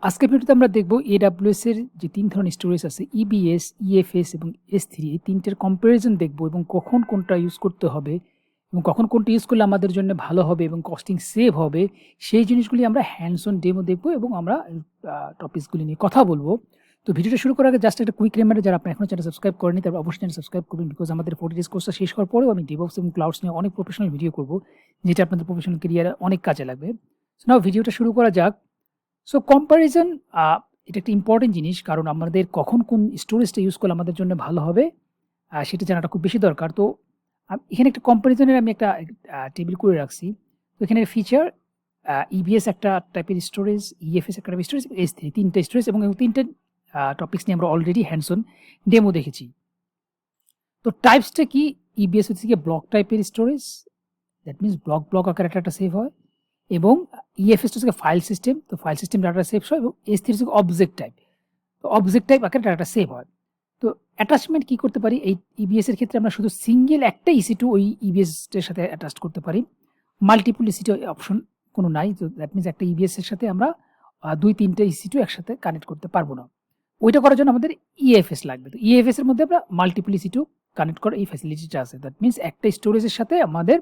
আজকের ভিডিওতে আমরা দেখব AWS এর যে ৩ ধরনের স্টোরেজ আছে EBS, EFS এবং S3 এই ৩ টের কম্প্যারিজন দেখব এবং কখন কোনটা ইউজ করতে হবে এবং কখন কোনটা ইউজ করলে আমাদের জন্য ভালো হবে এবং কস্টিং সেভ হবে সেই জিনিসগুলি আমরা হ্যান্ডস অন ডেমো দেখব এবং আমরা টপিকসগুলি নিয়ে কথা বলবো। তো ভিডিওটা শুরু করার আগে জাস্ট একটা কুইক রিমাইন্ডার, যারা আপনি এখনো চ্যানেল সাবস্ক্রাইব করেনি তারা অবশ্যই চ্যানেল সাবস্ক্রাইব করবেন, বিকজ আমাদের 40 ডেজ কোর্সটা শেষ হওয়ার পরেও আমি DevOps এবং ক্লাউডস নিয়ে অনেক প্রফেশনাল ভিডিও করব, যেটা আপনাদের প্রফেশনাল ক্যারিয়ারে অনেক কাজে লাগবে। সো নাও ভিডিওটা শুরু করা যাক। সো কম্প্যারিজন এটা একটা ইম্পর্টেন্ট জিনিস, কারণ আমাদের কখন কোন স্টোরেজটা ইউজ করলে আমাদের জন্য ভালো হবে সেটা জানাটা খুব বেশি দরকার। তো এখানে একটা কম্প্যারিজনের আমি একটা টেবিল করে রাখছি। তো এখানে ফিচার EBS একটা টাইপের স্টোরেজ, EFS একটা টাইপের স্টোরেজ, S3 3টে স্টোরেজ এবং 3টে টপিকস নিয়ে আমরা অলরেডি হ্যান্ডস অন ডেমো দেখেছি। তো টাইপসটা কি? EBS হচ্ছে গিয়ে ব্লক টাইপের স্টোরেজ, দ্যাট মিনস ব্লক আকারে একটা সেভ হয়, এবং EFS হচ্ছে ফাইল সিস্টেম, তো ফাইল সিস্টেম ডাটা সেভ হয়, এবং S3 হচ্ছে অবজেক্ট টাইপ, তো অবজেক্ট টাইপ আকারে ডাটা সেভ হয়। তো অ্যাটাচমেন্ট কি করতে পারি? এই EBS এর ক্ষেত্রে আমরা শুধু সিঙ্গেল একটা EC2 ওই EBS এর সাথে অ্যাটাচ করতে পারি, মাল্টিপল EC2 অপশন কোনো নাই। তো দ্যাট মিনস একটা EBS এর সাথে আমরা 2-3টে EC2 একসাথে কানেক্ট করতে পারবো না। ওইটা করার জন্য আমাদের EFS লাগবে। তো EFS এর মধ্যে আমরা মাল্টিপল EC2 কানেক্ট করার এই ফ্যাসিলিটিটা আছে। দ্যাট মিনস একটা স্টোরেজের সাথে আমাদের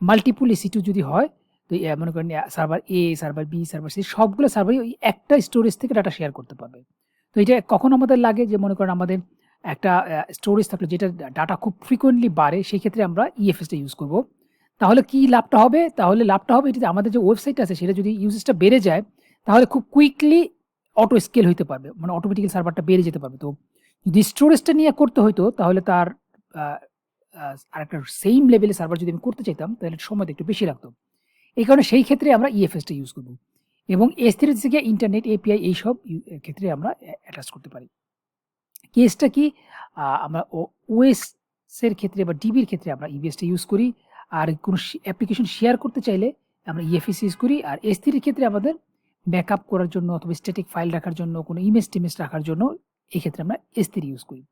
মাল্টিপল EC2 যদি হয়, তো মনে করেন server A, server B, server C সবগুলো সার্ভারই ওই একটা স্টোরেজ থেকে ডাটা শেয়ার করতে পারবে। তো এটা কখন আমাদের লাগে? যে মনে করেন আমাদের একটা স্টোরেজ থাকলে যেটা ডাটা খুব ফ্রিকোয়েন্টলি বাড়ে, সেই ক্ষেত্রে আমরা EFSটা ইউজ করব। তাহলে কি লাভটা হবে? তাহলে লাভটা হবে এটাতে আমাদের যে ওয়েবসাইট আছে সেটা যদি ইউজেসটা বেড়ে যায়, তাহলে খুব কুইকলি অটো স্কেল হইতে পারবে, মানে অটোমেটিক্যালি সার্ভারটা বেড়ে যেতে পারবে। তো যদি স্টোরেজটা নিয়ে করতে হইতো তাহলে তার আরেকটা সেম লেভেলে সার্ভার যদি আমি করতে চাইতাম তাহলে সময়টা একটু বেশি লাগতো। এই কারণে সেই ক্ষেত্রে আমরা EFSটা ইউজ করব, এবং S3 থেকে ইন্টারনেট API এইসব ক্ষেত্রে আমরা অ্যাটাচ করতে পারি। কেসটা কি? আমরা OS এর ক্ষেত্রে বা DBর ক্ষেত্রে আমরা EBSটা ইউজ করি, আর কোনো অ্যাপ্লিকেশন শেয়ার করতে চাইলে আমরা EFS ইউজ করি। আর S3 এর ক্ষেত্রে আমাদের ব্যাকআপ করার জন্য অথবা স্ট্যাটিক ফাইল রাখার জন্য, কোনো ইমেজ রাখার জন্য এই ক্ষেত্রে আমরা S3 ইউজ করি।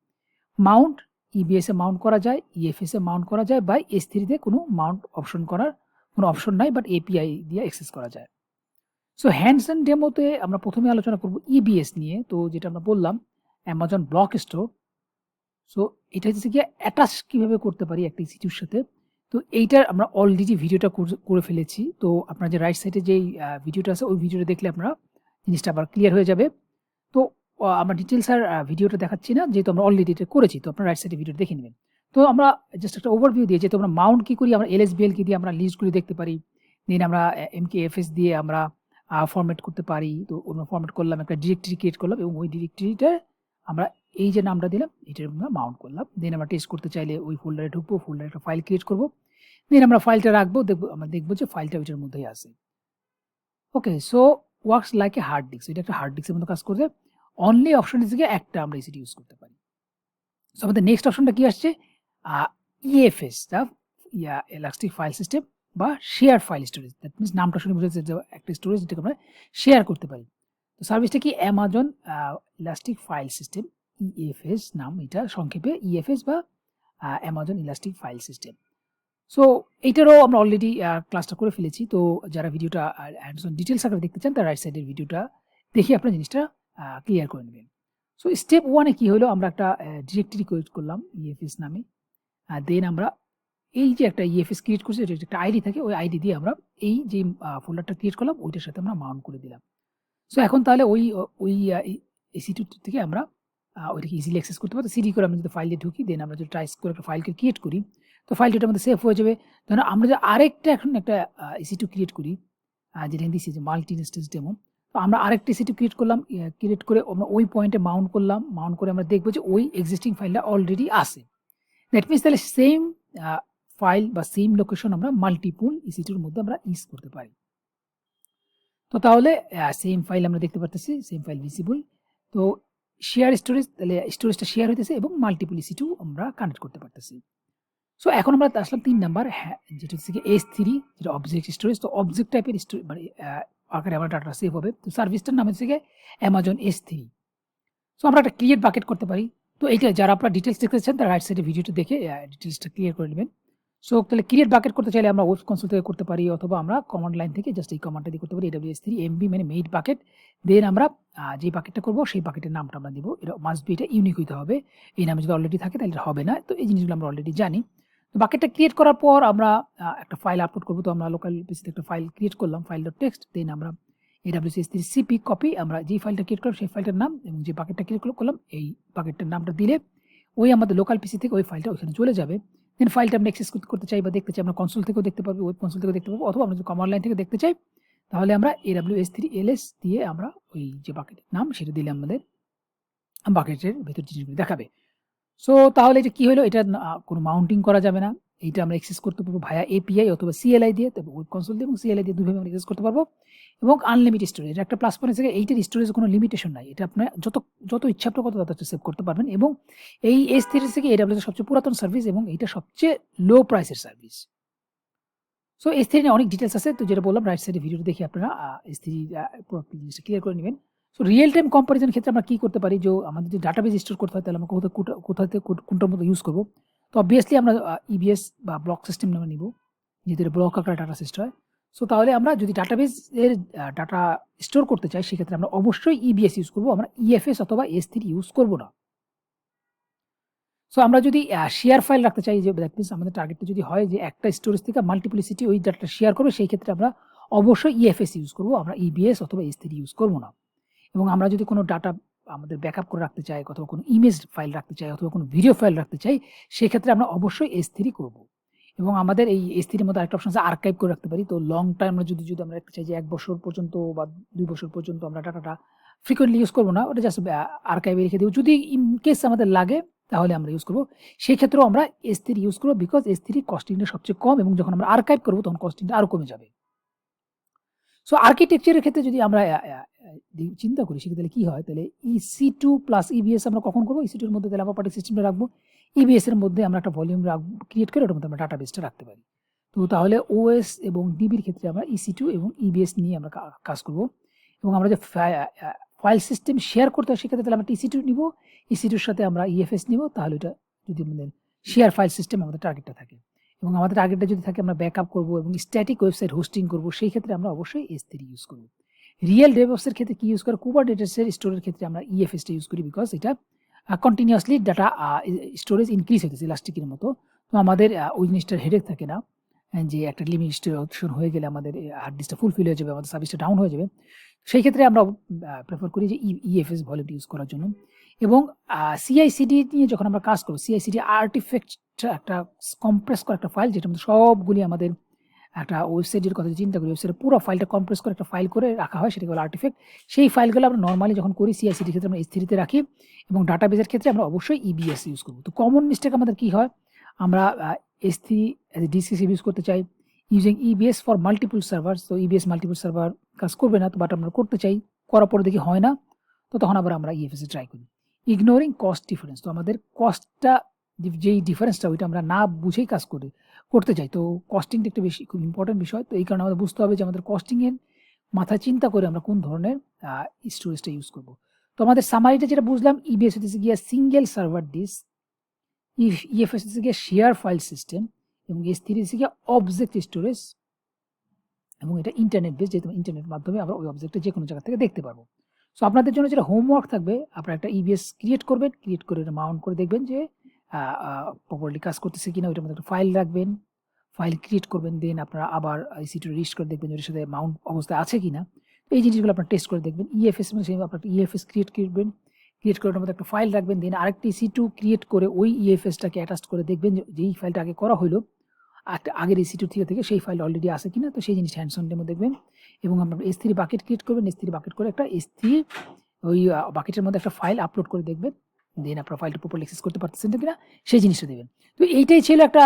মাউন্ট EBS এ মাউন্ট করা যায়, EFS এ মাউন্ট করা যায়, বা S3 তে কোনো মাউন্ট অপশন করার কোনো অপশন নাই, বাট API দিয়ে অ্যাক্সেস করা যায়। সো হ্যান্ডস অন ডেমোতে আমরা প্রথমে আলোচনা করব EBS নিয়ে। তো যেটা আমরা বললাম অ্যামাজন ব্লক স্টোর। সো এটা হচ্ছে গিয়ে অ্যাটাচ কিভাবে করতে পারি একটা EC2 সাথে। তো এইটার আমরা অলরেডি ভিডিওটা করে ফেলেছি। তো আপনার যে রাইট সাইডে যেই ভিডিওটা আছে ওই ভিডিওটা দেখলে আপনারা জিনিসটা আবার ক্লিয়ার হয়ে যাবে। তো আমরা ডিটেইলস আর ভিডিওটা দেখাচ্ছি না, যেহেতু আমরা অলরেডি এটা করেছি। তো আপনারা রাইট সাইডে ভিডিওটা দেখে নেবেন। তো আমরা জাস্ট একটা ওভারভিউ দিয়ে, যেহেতু আমরা মাউন্ট কি করি, আমরা LSBL কি দিয়ে আমরা লিস্টগুলি দেখতে পারি। দেন আমরা MKFS দিয়ে আমরা ফরম্যাট করতে পারি। তো আমরা ফরম্যাট করলাম, একটা ডিরেক্টরি ক্রিয়েট করলাম, এবং ওই ডিরেক্টরিটা আমরা এই যে নামটা দিলাম এটার আমরা মাউন্ট করলাম। দেন আমরা টেস্ট করতে চাইলে ওই ফোল্ডারে ঢুকবো, ফোল্ডারে একটা ফাইল ক্রিয়েট করব, দেন আমরা ফাইলটা রাখবো, আমরা দেখবো যে ফাইলটা ওইটার মধ্যেই আছে। Okay, so works like a hard disk. এটা একটা হার্ড ডিস্কের মতো কাজ করবে। অনলি অপশন থেকে একটা আমরা EC2 ইউজ করতে পারি। সো আমাদের নেক্সট অপশনটা কি আসছে? EFS, ইলাস্টিক ফাইল সিস্টেম বা share file storage. That means নামটা শুনে বোঝা যাচ্ছে যে একটা স্টোরেজ যেটাকে আমরা শেয়ার করতে পারি। তো সার্ভিসটা কি? Amazon elastic file system, EFS নাম, এটা সংক্ষেপে EFS বা Amazon elastic file system. So এইটারও আমরা অলরেডি ক্লাসটা করে ফেলেছি। তো যারা ভিডিওটা হ্যান্ডস অন ডিটেলস আকারে দেখতে চান তারা রাইট সাইডের ভিডিওটা দেখে আপনার জিনিসটা ক্লিয়ার করে নেবেন। সো স্টেপ 1 এ কি হলো? আমরা একটা ডিরেক্টরি ক্রিয়েট করলাম EFS নামে। দেন আমরা এই যে একটা EFS ক্রিয়েট করছি, এটা একটা আইডি থাকে, ওই আইডি দিয়ে আমরা এই যে ফোল্ডারটা ক্রিয়েট করলাম ওইটার সাথে আমরা মাউন্ট করে দিলাম। সো এখন তাহলে ওই EC2 থেকে আমরা ওইটাকে ইজিলি অ্যাক্সেস করতে পারি। সিডি করে আমরা যদি ফাইলে ঢুকি, দেন আমরা যদি ট্রাইস করে একটা ফাইলকে ক্রিয়েট করি, তো ফাইলটার মধ্যে সেভ হয়ে যাবে। ধরুন আমরা যে আরেকটা এখন একটা EC2 ক্রিয়েট করি, যেটা দিছি যে মাল্টি ইনস্টেন্স ডেমো। তো আমরা আরেকটা EC2 ক্রিয়েট করলাম, ক্রিয়েট করে আমরা ওই পয়েন্টে মাউন্ট করলাম, মাউন্ট করে আমরা দেখবো যে ওই এক্সিস্টিং ফাইলটা অলরেডি আছে। দ্যাট মিনস তাহলে সেম ফাইল বা সেম লোকেশন আমরা মাল্টিপল EC2 এর মধ্যে আমরা ইউজ করতে পারি। তো তাহলে সেম ফাইল আমরা দেখতে পারতেছি, সেম ফাইল ভিজিবল। তো শেয়ার স্টোরেজ, তাহলে স্টোরেজটা শেয়ার হইতেছে এবং মাল্টিপল EC2 আমরা কানেক্ট করতে পারতেছি। সো এখন আমরা আসলাম 3 নাম্বার, যেটা হচ্ছে কি S3, যেটা অবজেক্ট স্টোরেজ। তো অবজেক্ট টাইপের মানে আকারে আমার ডাটা সেভ হবে। তো সার্ভিসটার নাম হচ্ছে গিয়ে অ্যামাজন S3। সো আমরা একটা ক্রিয়েট বাকেট করতে পারি। তো এইটা যারা আপনারা ডিটেলস দেখতে চান তারা রাইট সাইডে ভিডিওটা দেখে ডিটেলসটা ক্লিয়ার করে নেবেন। সো তাহলে ক্রিয়েট বাকেট করতে চাইলে আমরা ওয়েব কনসোল থেকে করতে পারি, অথবা আমরা কমান্ড লাইন থেকে জাস্ট এই কমান্ডটা দিয়ে করতে পারি, AWS3 MB মানে মেড বাকেট। দেন আমরা যে বাকেটটা করবো সেই বাকেটের নামটা আমরা দিব, এটা মাস্ট বি, এটা ইউনিক হইতে হবে। এই নামে যদি অলরেডি থাকে তাহলে হবে না। তো এই জিনিসগুলো আমরা অলরেডি জানি। তো বাকেটটা ক্রিয়েট করার পর আমরা একটা ফাইল আপলোড করবো। তো আমরা লোকাল পিসিতে একটা ফাইল ক্রিয়েট করলাম, ফাইল.txt। দেন আমরা AWS3 CP কপি, আমরা যে ফাইলটা ক্রিয়েট করলাম সেই ফাইলটার নাম এবং যে বাকেটটা ক্রিয়েট করলাম এই বাকেটটার নামটা দিলে ওই আমাদের লোকাল পিসি থেকে ওই ফাইলটা ওইখানে চলে যাবে। দেন ফাইলটা আমরা অ্যাক্সেস করতে চাই বা দেখতে চাই, আমরা কনসোল থেকেও দেখতে পারবো, ওয়েব কনসোল থেকেও দেখতে পাবো, অথবা আমরা যদি কমান্ড লাইন থেকে দেখতে চাই তাহলে আমরা AWS3 ls দিয়ে আমরা ওই যে বাকেটের নাম সেটা দিলে আমাদের বাকেটের ভেতর জিনিসগুলো দেখাবে। সো তাহলে এটা কি হলো, এটা কোনো মাউন্টিং করা যাবে না, এইটা আমরা অ্যাক্সেস করতে পারবো ভায়া API অথবা CLI দিয়ে, তবে ওয়েব কনসোল দিয়ে এবং CLI দিয়ে দুইভাবে আমরা অ্যাক্সেস করতে পারবো। এবং আনলিমিটেড স্টোরেজ, একটা প্লাস পয়েন্ট থেকে এইটার স্টোরেজে কোনো লিমিটেশন নাই, এটা আপনার যত ইচ্ছা আপনি তত সেভ করতে পারবেন। এবং এই S3 থেকে AWS সবচেয়ে পুরাতন সার্ভিস এবং এইটা সবচেয়ে লো প্রাইসের সার্ভিস। সো S3 নিয়ে অনেক ডিটেলস আছে, তো যেটা বললাম রাইট সাইডে ভিডিওটা দেখে আপনারা S3 পুরো জিনিসটা ক্লিয়ার করে নেবেন। সো রিয়েল টাইম কম্পারিজন ক্ষেত্রে আমরা কি করতে পারি, যে আমাদের যদি ডাটাবেস স্টোর করতে হয় তাহলে আমরা কোথা থেকে কোনটার মতো ইউজ করবো। তো অবভিয়াসলি আমরা EBS বা ব্লক সিস্টেম নামে নিব, যেহেতু এটা ব্লক আকারে ডাটা সিস্টেম হয়। সো তাহলে আমরা যদি ডাটাবেস এর ডাটা স্টোর করতে চাই সেক্ষেত্রে আমরা অবশ্যই EBS ইউজ করবো, আমরা EFS অথবা S3 ইউজ করবো না। সো আমরা যদি শেয়ার ফাইল রাখতে চাই, যে দ্যাট মিনস আমাদের টার্গেটটা যদি হয় যে একটা স্টোরেজ থেকে মাল্টিপ্লিসিটি ওই ডাটাটা শেয়ার করবে, সেই ক্ষেত্রে আমরা অবশ্যই EFS ইউজ করবো, আমরা EBS অথবা S3 ইউজ করবো না। এবং আমরা যদি কোনো ডাটা আমাদের ব্যাকআপ করে রাখতে চাই, অথবা কোনো ইমেজ ফাইল রাখতে চাই, অথবা কোনো ভিডিও ফাইল রাখতে চাই, সেক্ষেত্রে আমরা অবশ্যই S3 করব। এবং আমাদের এই S3 এর মধ্যে আরেকটা অপশন আছে আর্কাইভ করে রাখতে পারি। তো লং টাইম আমরা যদি আমরা রাখতে চাই যে 1 বছর পর্যন্ত বা 2 বছর পর্যন্ত আমরা ডাটাটা ফ্রিকোয়েন্টলি ইউজ করবো না, ওটা জাস্ট আর্কাইভে রেখে দেবো, যদি ইন কেস আমাদের লাগে তাহলে আমরা ইউজ করবো। সেই ক্ষেত্রেও আমরা S3 ইউজ করবো, বিকজ S3 কস্টিংটা সবচেয়ে কম এবং যখন আমরা আর্কাইভ করবো তখন কস্টিংটা আরও কমে যাবে। সো আর্কিটেকচারের ক্ষেত্রে যদি আমরা চিন্তা করি সেক্ষেত্রে কি হয়, তাহলে EC2 প্লাস EBS আমরা কখন করবো, EC2 এর মধ্যে তাহলে আমরা অপারেটিং সিস্টেমটা রাখবো, EBS এর মধ্যে আমরা একটা ভলিউম ক্রিয়েট করে ওটার মধ্যে আমরা ডাটাবেসটা রাখতে পারি। তো তাহলে OS এবং DBর ক্ষেত্রে আমরা EC2 এবং EBS নিয়ে আমরা কাজ করব। এবং আমরা যে ফাইল সিস্টেম শেয়ার করতে হয় সেক্ষেত্রে তাহলে আমরা EC2 নিব, EC2 এর সাথে আমরা EFS নিব, তাহলে এটা যদি আমাদের শেয়ার ফাইল সিস্টেম আমাদের টার্গেটটা থাকে। এবং আমাদের টার্গেটটা যদি থাকে আমরা ব্যাকআপ করবো এবং স্ট্যাটিক ওয়েবসাইট হোস্টিং করবো, সেই ক্ষেত্রে আমরা অবশ্যই S3 ইউজ করবো। রিয়েল ডেভঅপসের ক্ষেত্রে কি ইউজ করে, কুবারনেটিসের স্টোরের ক্ষেত্রে আমরা EFSটা ইউজ করি, বিকজ এটা কন্টিনিউয়াসলি ডাটা স্টোরেজ ইনক্রিজ হতেছে ইলাস্টিকের মতো। তো আমাদের ওই জিনিসটার হেডেক থাকে না যে একটা লিমিটেশন হয়ে গেলে আমাদের হার্ড ডিস্কটা ফুলফিল হয়ে যাবে, আমাদের সার্ভিসটা ডাউন হয়ে যাবে। সেই ক্ষেত্রে আমরা প্রেফার করি যে EFS ভলিউমটা ইউজ করার জন্য। এবং CI/CD নিয়ে যখন আমরা কাজ করবো, CI/CD আর্টিফ্যাক্ট একটা কম্প্রেস করা একটা ফাইল, যেটা মধ্যে সবগুলি আমাদের একটা ওয়েবসাইটের কথা চিন্তা করি, ওয়েবসাইটের পুরো ফাইলটা কম্প্রেস করে একটা ফাইল করে রাখা হয়, সেটাকে বলে আর্টিফ্যাক্ট। সেই ফাইলগুলো আমরা নর্মালি যখন করি CI/CD ক্ষেত্রে আমরা S3 রাখি, এবং ডাটাবেসের ক্ষেত্রে আমরা অবশ্যই EBS ইউজ করবো। তো কমন মিস্টেক আমাদের কি হয়, আমরা S3 as a DCC use করতে চাই using EBS for multiple server. তো EBS মাল্টিপল সার্ভার কাজ করবে না, তো বাট আমরা করতে চাই, করার পরে দেখি হয় না, তো তখন আবার আমরা EFS ট্রাই করি। ইগনোরিং কস্ট ডিফারেন্স, তো আমাদের কস্টটা যেই ডিফারেন্সটা ওইটা আমরা না বুঝেই কাজ করতে চাই। তো কস্টিংটা একটা বেশি খুব ইম্পর্টেন্ট বিষয়। তো এই কারণে আমাদের বুঝতে হবে যে আমাদের কস্টিংয়ের মাথায় চিন্তা করে আমরা কোন ধরনের স্টোরেজটা ইউজ করব। তো আমাদের সামারিটা যেটা বুঝলাম, EBS হচ্ছে গিয়ে সিঙ্গেল সার্ভার ডিস্ক, EFS হচ্ছে গিয়ে শেয়ার ফাইল সিস্টেম, এবং S3 হচ্ছে গিয়ে অবজেক্ট স্টোরেজ, এবং এটা ইন্টারনেট বেস, যেহেতু ইন্টারনেটের মাধ্যমে আমরা ওই অবজেক্টটা যে কোনো জায়গা থেকে দেখতে পারবো। সো আপনাদের জন্য যেটা হোমওয়ার্ক থাকবে, আপনারা একটা EBS ক্রিয়েট করবেন, ক্রিয়েট করে এটা মাউন্ট করে দেখবেন যে প্রপারলি কাজ করতেছে কিনা, ওইটার মধ্যে একটা ফাইল রাখবেন, ফাইল ক্রিয়েট করবেন, দেন আপনারা আবার EC2 রিস্ট করে দেখবেন ওটার সাথে মাউন্ট অবস্থায় আছে কিনা। তো এই জিনিসগুলো আপনারা টেস্ট করে দেখবেন। EFS মানে সেই আপনার EFS ক্রিয়েট করবেন, ক্রিয়েট করে ওটার মধ্যে একটা ফাইল রাখবেন, দেন আরেকটি EC2 ক্রিয়েট করে ওই EFSটাকে অ্যাটাচ করে দেখবেন যেই ফাইলটা আগে করা হলো আগের EC2 থেকে সেই ফাইল অলরেডি আছে কিনা, তো সেই জিনিস হ্যান্ডস অন ডেমো দেখবেন। এবং আপনার S3 বাকেট ক্রিয়েট করবেন, S3 বাকেট করে একটা S3 ওই বাকেটের মধ্যে একটা ফাইল আপলোড করে দেখবেন, দেন আপনার ফাইলটা প্রপারলি অ্যাক্সেস করতে পারতেছেন কিনা সেই জিনিসটা দেবেন। তো এইটাই ছিল একটা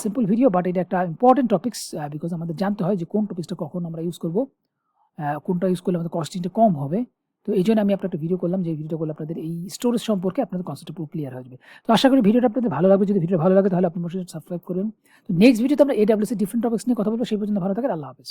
সিম্পল ভিডিও, বাট এটা একটা ইম্পর্টেন্ট টপিক্স, বিকজ আমাদের জানতে হয় যে কোন টপিক্সটা কখন আমরা ইউজ করবো, কোনটা ইউজ করলে আমাদের কস্টিংটা কম হবে। তো এই জন্য আমি আপনার একটা ভিডিও করলাম, যে ভিডিওটা করলে আপনাদের এই স্টোরেজ সম্পর্কে আপনাদের কনসেপ্টটা পুরো ক্লিয়ার হয়ে যাবে। তো আশা করি ভিডিওটা আপনাদের ভালো লাগবে। যদি ভিডিও ভালো লাগে তাহলে আপনি অবশ্যই সাবস্ক্রাইব করবেন। তো নেক্সট ভিডিওতে আমরা AWS এর ডিফারেন্ট টপিক্স নিয়ে কথা বলবো। সেই পর্যন্ত ভালো থাকেন, আল্লাহ হাফেজ।